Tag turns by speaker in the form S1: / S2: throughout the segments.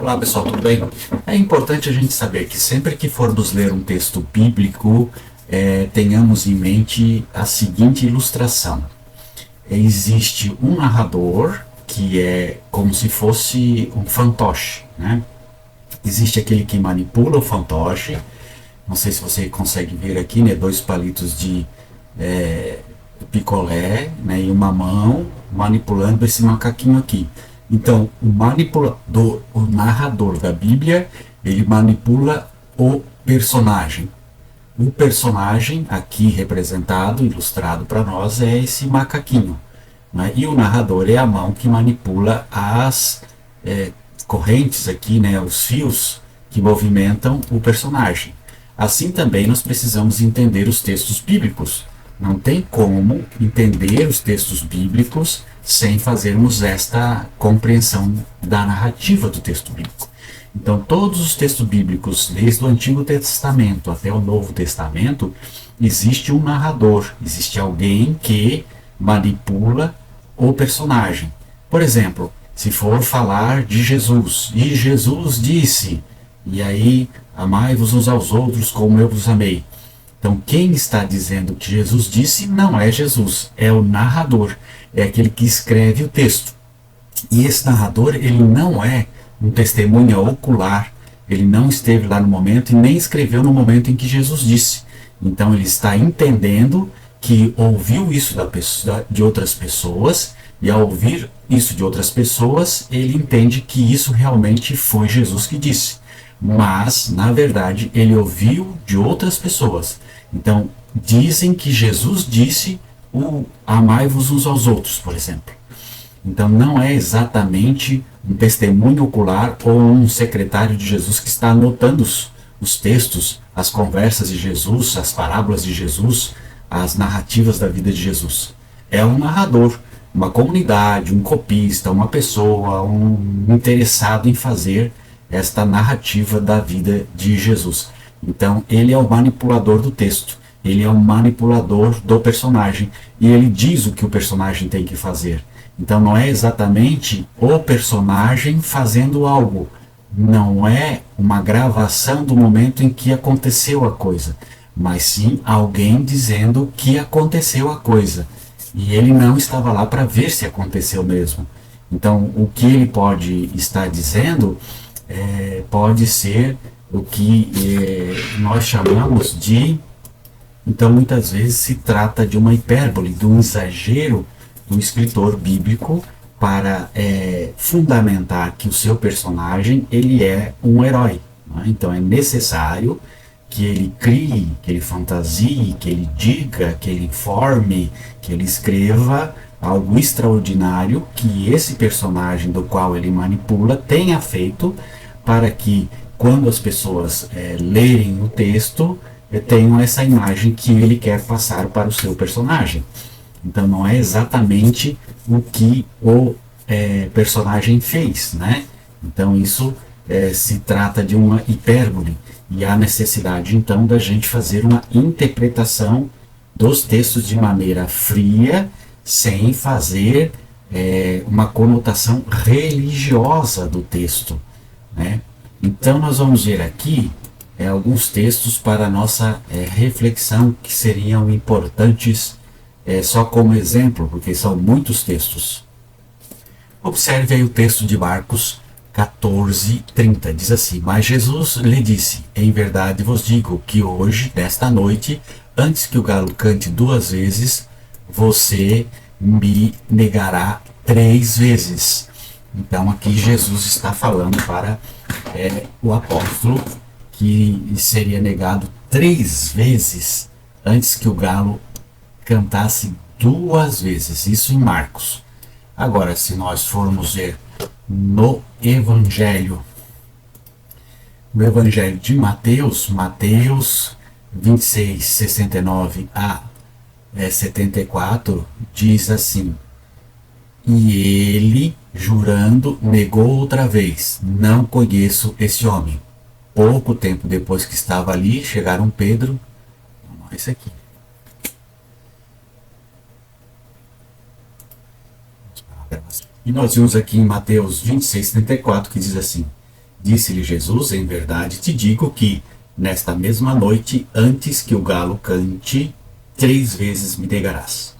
S1: Olá pessoal, tudo bem? É importante a gente saber que sempre que formos ler um texto bíblico, tenhamos em mente a seguinte ilustração. Existe um narrador que é como se fosse um fantoche, né? Existe aquele que manipula o fantoche. Não sei se você consegue ver aqui, né? Dois palitos de picolé, né? E uma mão manipulando esse macaquinho aqui. Então, o narrador da Bíblia, ele manipula o personagem. O personagem aqui representado, ilustrado para nós, é esse macaquinho, né? E o narrador é a mão que manipula as correntes aqui, né? Os fios que movimentam o personagem. Assim também nós precisamos entender os textos bíblicos. Não tem como entender os textos bíblicos sem fazermos esta compreensão da narrativa do texto bíblico. Então, todos os textos bíblicos, desde o Antigo Testamento até o Novo Testamento, existe um narrador, existe alguém que manipula o personagem. Por exemplo, se for falar de Jesus, e Jesus disse, e aí, amai-vos uns aos outros como eu vos amei. Então, quem está dizendo que Jesus disse não é Jesus, é o narrador, é aquele que escreve o texto. E esse narrador, ele não é um testemunha ocular, ele não esteve lá no momento e nem escreveu no momento em que Jesus disse. Então, ele está entendendo que ouviu isso de outras pessoas, e ao ouvir isso de outras pessoas, ele entende que isso realmente foi Jesus que disse. Mas, na verdade, ele ouviu de outras pessoas. Então, dizem que Jesus disse o amai-vos uns aos outros, por exemplo. Então, não é exatamente um testemunho ocular ou um secretário de Jesus que está anotando os textos, as conversas de Jesus, as parábolas de Jesus, as narrativas da vida de Jesus. É um narrador, uma comunidade, um copista, uma pessoa, um interessado em fazer esta narrativa da vida de Jesus. Então, ele é o manipulador do texto, ele é o manipulador do personagem, e ele diz o que o personagem tem que fazer. Então, não é exatamente o personagem fazendo algo, não é uma gravação do momento em que aconteceu a coisa, mas sim alguém dizendo que aconteceu a coisa, e ele não estava lá para ver se aconteceu mesmo. Então, o que ele pode estar dizendo pode ser o que nós chamamos de... Então, muitas vezes se trata de uma hipérbole, de um exagero do escritor bíblico para fundamentar que o seu personagem ele é um herói, né? Então, é necessário que ele crie, que ele fantasie, que ele diga, que ele informe, que ele escreva algo extraordinário que esse personagem do qual ele manipula tenha feito, para que quando as pessoas lerem o texto tenham essa imagem que ele quer passar para o seu personagem. Então, não é exatamente o que o personagem fez, né? Então, isso se trata de uma hipérbole, e há necessidade então da gente fazer uma interpretação dos textos de maneira fria, sem fazer uma conotação religiosa do texto, né? Então, nós vamos ver aqui alguns textos para a nossa reflexão que seriam importantes, só como exemplo, porque são muitos textos. Observe aí o texto de Marcos 14:30, diz assim: Mas Jesus lhe disse, em verdade vos digo que hoje, nesta noite, antes que o galo cante 2 vezes, você me negará 3 vezes. Então aqui Jesus está falando para o apóstolo que seria negado 3 vezes antes que o galo cantasse 2 vezes, isso em Marcos. Agora, se nós formos ver no Evangelho de Mateus 26, 69 a 74, diz assim: E ele, jurando, negou outra vez, não conheço esse homem. Pouco tempo depois que estava ali, chegaram Pedro, esse aqui, e nós vimos aqui em Mateus 26, 34, que diz assim: Disse-lhe Jesus: em verdade te digo que, nesta mesma noite, antes que o galo cante, 3 vezes me negarás.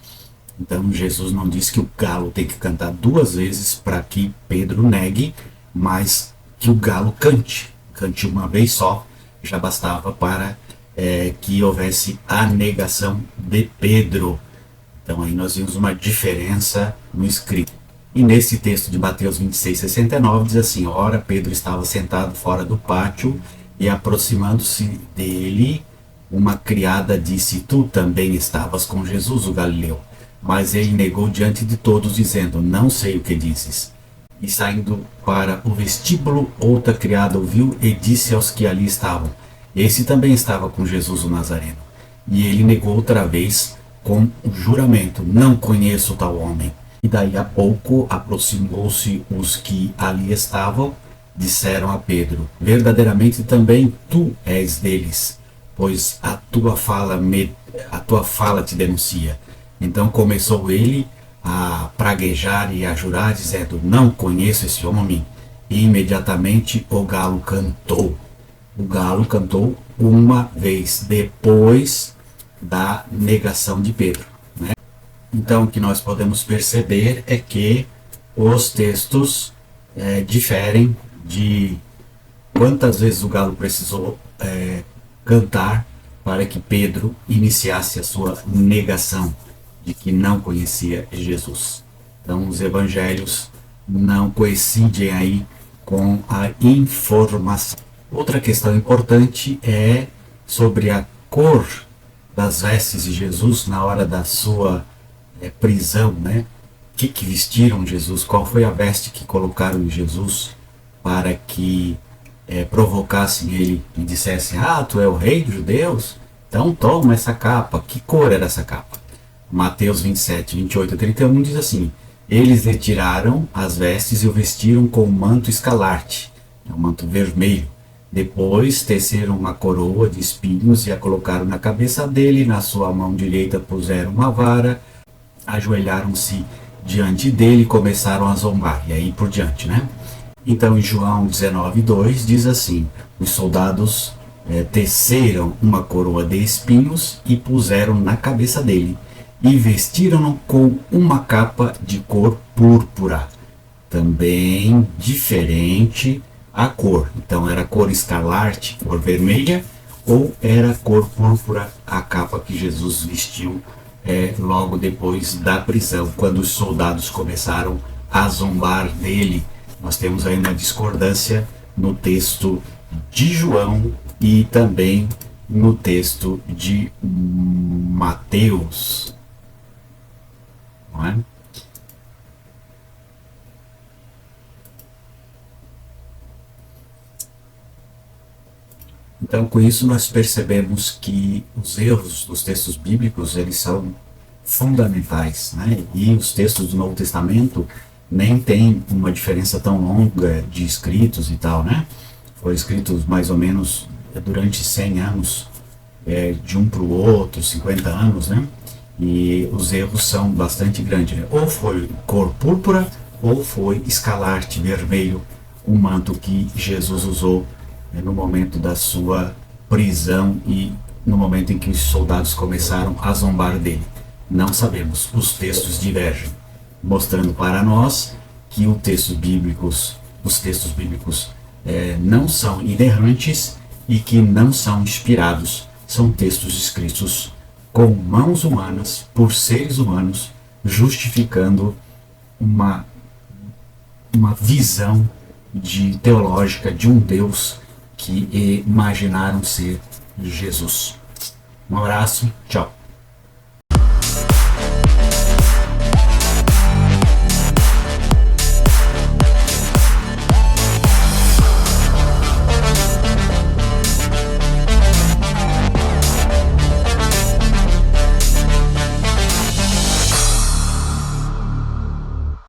S1: Então Jesus não disse que o galo tem que cantar 2 vezes para que Pedro negue, mas que o galo cante. Cante uma vez só, já bastava para que houvesse a negação de Pedro. Então aí nós vimos uma diferença no escrito. E nesse texto de Mateus 26:69 diz assim: ora, Pedro estava sentado fora do pátio e, aproximando-se dele, uma criada disse: tu também estavas com Jesus, o Galileu. Mas ele negou diante de todos, dizendo: não sei o que dizes. E saindo para o vestíbulo, outra criada ouviu e disse aos que ali estavam: esse também estava com Jesus o Nazareno. E ele negou outra vez com o juramento: não conheço tal homem. E daí a pouco aproximou-se os que ali estavam, disseram a Pedro: verdadeiramente também tu és deles, pois a tua fala te denuncia. Então começou ele a praguejar e a jurar, dizendo: não conheço esse homem. E imediatamente o galo cantou. O galo cantou uma vez depois da negação de Pedro. Então, o que nós podemos perceber é que os textos diferem de quantas vezes o galo precisou cantar para que Pedro iniciasse a sua negação de que não conhecia Jesus. Então, os evangelhos não coincidem aí com a informação. Outra questão importante é sobre a cor das vestes de Jesus na hora da sua prisão, né? O que vestiram Jesus? Qual foi a veste que colocaram em Jesus para que provocassem ele e dissessem: ah, tu é o rei dos judeus? Então toma essa capa. Que cor era essa capa? Mateus 27:28-31 diz assim: eles retiraram as vestes e o vestiram com um manto escarlate, um manto vermelho. Depois teceram uma coroa de espinhos e a colocaram na cabeça dele. Na sua mão direita puseram uma vara. Ajoelharam-se diante dele e começaram a zombar, e aí por diante, né? Então em João 19:2 diz assim: os soldados teceram uma coroa de espinhos e puseram na cabeça dele, e vestiram-no com uma capa de cor púrpura, também diferente a cor. Então era cor escarlate, cor vermelha, ou era cor púrpura a capa que Jesus vestiu logo depois da prisão, quando os soldados começaram a zombar dele. Nós temos aí uma discordância no texto de João e também no texto de Mateus, não é? Então, com isso, nós percebemos que os erros dos textos bíblicos, eles são fundamentais, né? E os textos do Novo Testamento nem tem uma diferença tão longa de escritos e tal, né? Foram escritos mais ou menos durante 100 anos, de um para o outro, 50 anos, né? E os erros são bastante grandes, né? Ou foi cor púrpura, ou foi escarlate, vermelho, o manto que Jesus usou no momento da sua prisão e no momento em que os soldados começaram a zombar dele. Não sabemos, os textos divergem, mostrando para nós que os textos bíblicos não são inerrantes e que não são inspirados, são textos escritos com mãos humanas, por seres humanos, justificando uma visão teológica de um Deus que imaginaram ser Jesus. Um abraço, tchau.